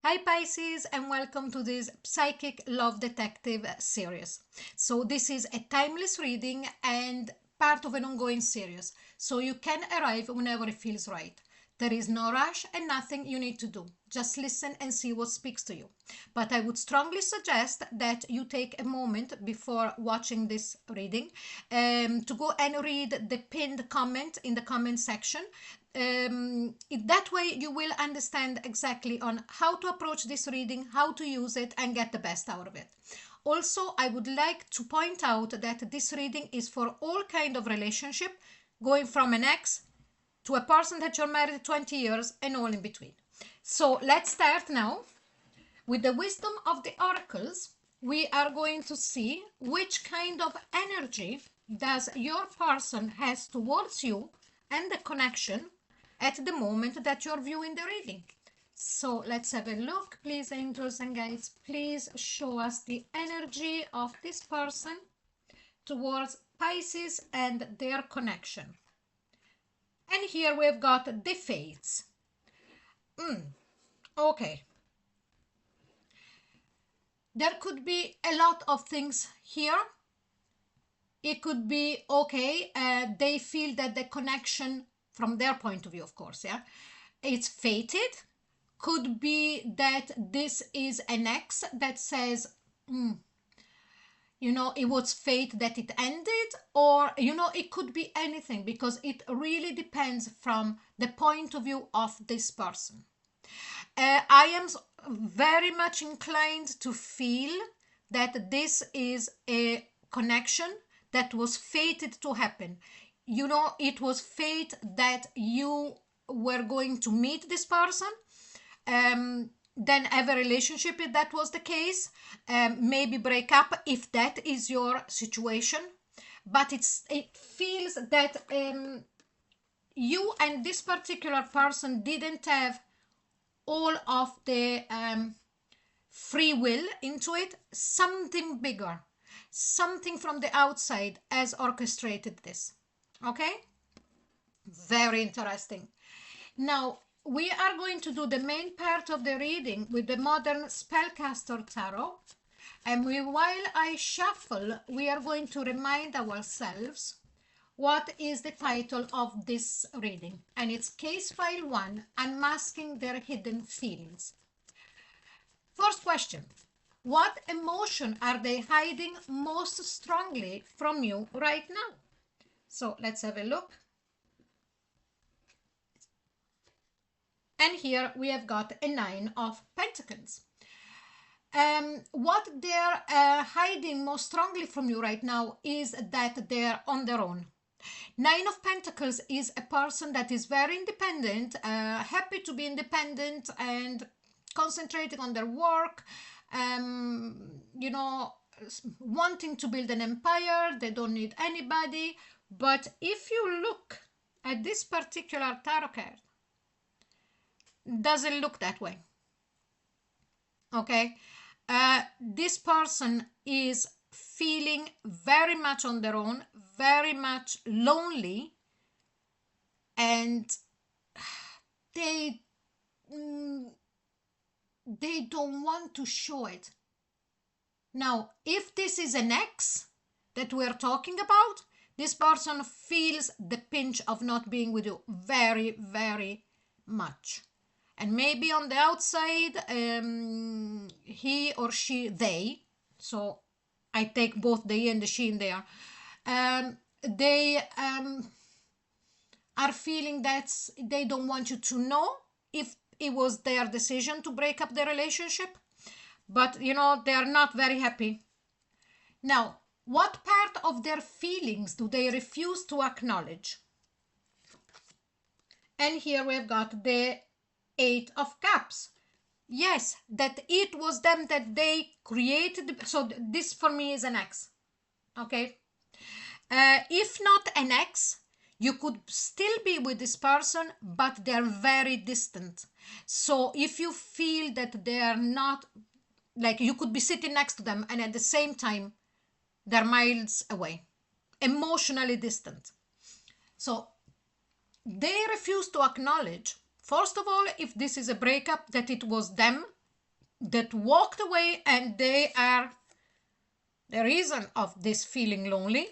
Hi Pisces, and welcome to this Psychic Love Detective series. So this is a timeless reading and part of an ongoing series. So you can arrive whenever it feels right. There is no rush and nothing you need to do. Just listen and see what speaks to you. But I would strongly suggest that you take a moment before watching this reading to go and read the pinned comment in the comment section. That way you will understand exactly on how to approach this reading, how to use it, and get the best out of it. Also, I would like to point out that this reading is for all kind of relationship, going from an ex to a person that you're married 20 years and all in between. So let's start now. With the wisdom of the oracles, we are going to see which kind of energy does your person has towards you and the connection at the moment that you're viewing the reading. So let's have a look. Please, angels and guides, please show us the energy of this person towards Pisces and their connection. And here we've got the fates. Okay. There could be a lot of things here. It could be, okay, they feel that the connection, from their point of view, of course, yeah, it's fated. Could be that this is an ex that says, it was fate that it ended, or, it could be anything because it really depends from the point of view of this person. I am very much inclined to feel that this is a connection that was fated to happen. It was fate that you were going to meet this person, then have a relationship if that was the case, maybe break up if that is your situation. But it feels that you and this particular person didn't have all of the free will into it. Something bigger, something from the outside has orchestrated this. Okay, very interesting. Now we are going to do the main part of the reading with the modern spellcaster tarot, and while I shuffle, we are going to remind ourselves what is the title of this reading, and it's Case File 1, Unmasking Their Hidden Feelings. First question: what emotion are they hiding most strongly from you right now? So let's have a look. And here we have got a 9 of Pentacles. What they're hiding most strongly from you right now is that they're on their own. 9 of Pentacles is a person that is very independent, happy to be independent and concentrating on their work, wanting to build an empire. They don't need anybody. But if you look at this particular tarot card, doesn't look that way. Okay, this person is feeling very much on their own, very much lonely, and they don't want to show it. Now, if this is an ex that we're talking about, this person feels the pinch of not being with you very, very much. And maybe on the outside, he or she, they, so I take both the he and the she in there, they are feeling that they don't want you to know if it was their decision to break up the relationship, but they are not very happy. Now, what part of their feelings do they refuse to acknowledge? And here we've got the 8 of Cups. Yes, that it was them that they created. So this for me is an ex. Okay. If not an ex, you could still be with this person, but they're very distant. So if you feel that they're not, like, you could be sitting next to them and at the same time they're miles away, emotionally distant. So they refuse to acknowledge, first of all, if this is a breakup, that it was them that walked away and they are the reason of this feeling lonely,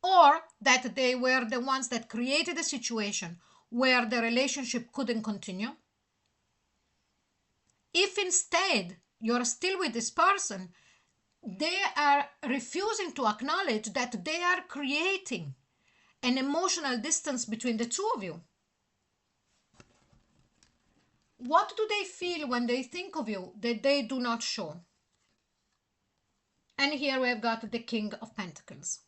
or that they were the ones that created a situation where the relationship couldn't continue. If instead you're still with this person, they are refusing to acknowledge that they are creating an emotional distance between the two of you. What do they feel when they think of you that they do not show? And here we have got the King of Pentacles.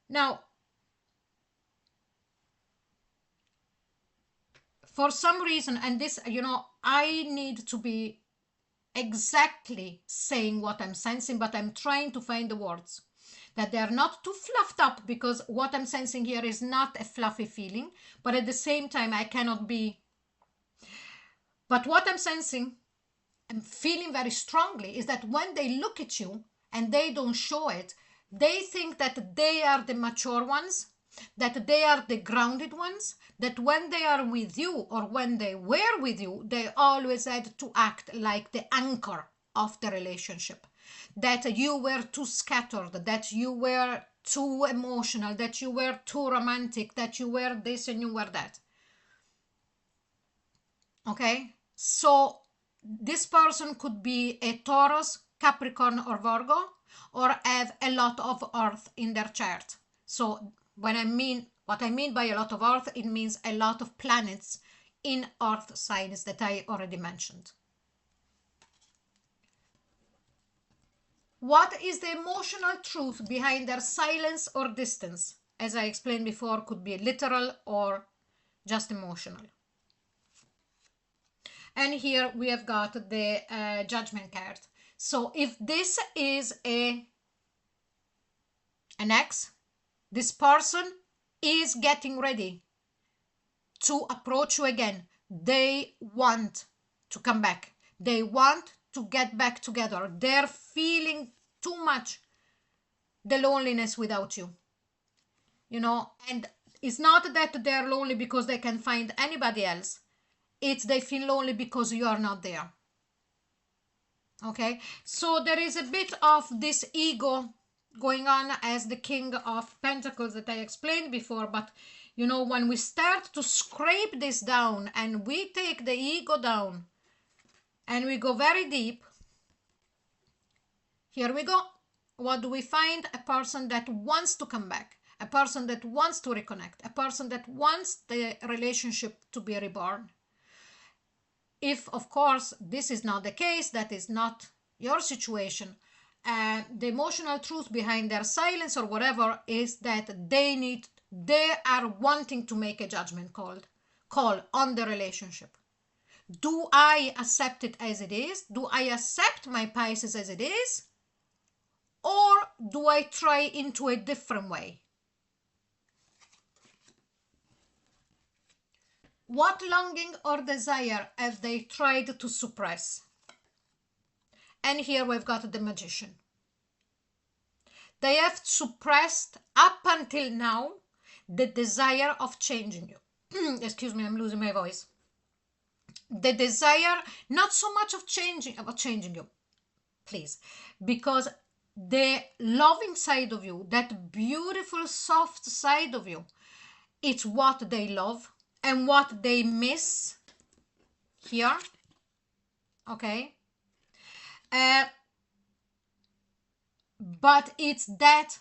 Now, for some reason, and this, I need to be exactly saying what I'm sensing, but I'm trying to find the words that they are not too fluffed up, because what I'm sensing here is not a fluffy feeling, but at the same time, I cannot be. But what I'm sensing, I'm feeling very strongly, is that when they look at you and they don't show it, they think that they are the mature ones, that they are the grounded ones, that when they are with you or when they were with you, they always had to act like the anchor of the relationship, that you were too scattered, that you were too emotional, that you were too romantic, that you were this and you were that. Okay, so this person could be a Taurus, Capricorn, or Virgo, or have a lot of earth in their chart. So what I mean by a lot of earth, it means a lot of planets in earth signs that I already mentioned. What is the emotional truth behind their silence or distance? As I explained before, could be literal or just emotional. And here we have got the Judgment card. So if this is an ex, this person is getting ready to approach you again. They want to come back. They want to get back together. They're feeling too much the loneliness without you. And it's not that they're lonely because they can find anybody else. It's they feel lonely because you are not there. Okay, so there is a bit of this ego going on as the King of Pentacles that I explained before, but when we start to scrape this down and we take the ego down and we go very deep, here we go. What do we find? A person that wants to come back, a person that wants to reconnect, a person that wants the relationship to be reborn. If, of course, this is not the case, that is not your situation, the emotional truth behind their silence or whatever is that they are wanting to make a judgment call on the relationship. Do I accept it as it is? Do I accept my Pisces as it is? Or do I try into a different way? What longing or desire have they tried to suppress? And here we've got the Magician. They have suppressed up until now the desire of changing you. Excuse me, I'm losing my voice. The desire, not so much of changing you, please, because the loving side of you, that beautiful, soft side of you, it's what they love and what they miss here. Okay. But it's that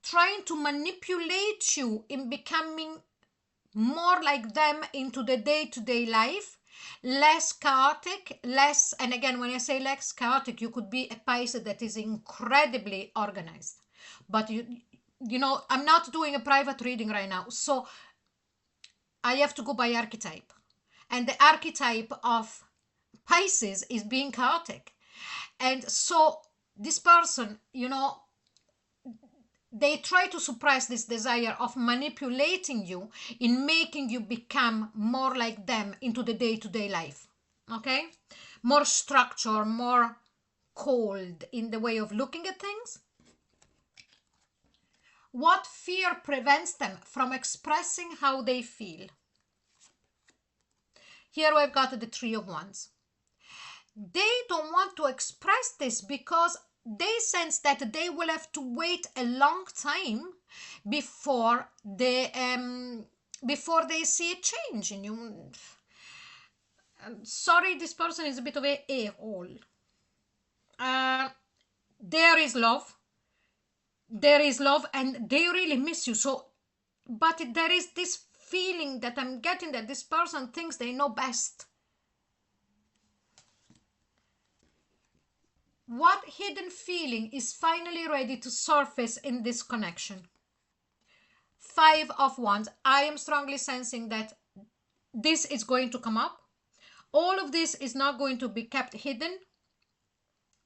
trying to manipulate you in becoming more like them into the day-to-day life, less chaotic, less, and again, when I say less chaotic, you could be a Pisces that is incredibly organized. But I'm not doing a private reading right now, so I have to go by archetype. And the archetype of Pisces is being chaotic. And so this person, they try to suppress this desire of manipulating you in making you become more like them into the day-to-day life. Okay? More structure, more cold in the way of looking at things. What fear prevents them from expressing how they feel? Here we've got the Three of Wands. they don't want to express this because they sense that they will have to wait a long time before they see a change in you. Sorry, this person is a bit of a-hole. uh, there is love, and they really miss you. So, but there is this feeling that I'm getting that this person thinks they know best. What hidden feeling is finally ready to surface in this connection? Five of Wands. I am strongly sensing that this is going to come up. All of this is not going to be kept hidden,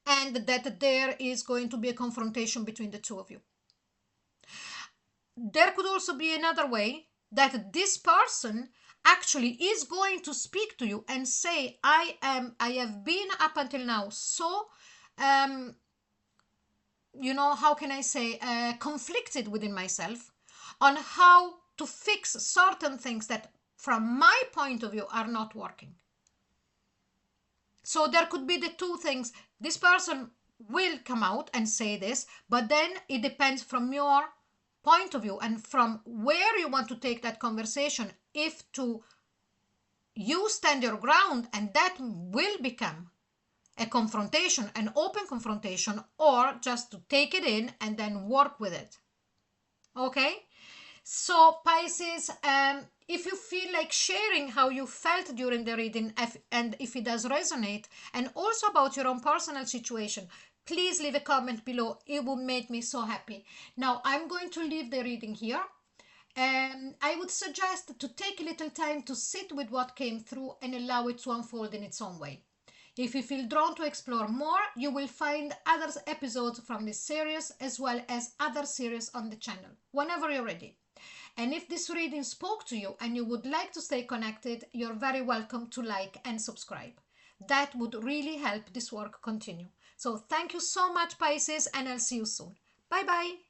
and that there is going to be a confrontation between the two of you. There could also be another way that this person actually is going to speak to you and say, I have been up until now so how can I say, conflicted within myself on how to fix certain things that from my point of view are not working. So there could be the two things. This person will come out and say this, but then it depends from your point of view and from where you want to take that conversation, if to you stand your ground and that will become a confrontation, an open confrontation, or just to take it in and then work with it. Okay? So Pisces, if you feel like sharing how you felt during the reading, and if it does resonate, and also about your own personal situation, please leave a comment below. It will make me so happy. Now I'm going to leave the reading here. I would suggest to take a little time to sit with what came through and allow it to unfold in its own way. If you feel drawn to explore more, you will find other episodes from this series as well as other series on the channel whenever you're ready. And if this reading spoke to you and you would like to stay connected, you're very welcome to like and subscribe. That would really help this work continue. So thank you so much, Pisces, and I'll see you soon. Bye bye.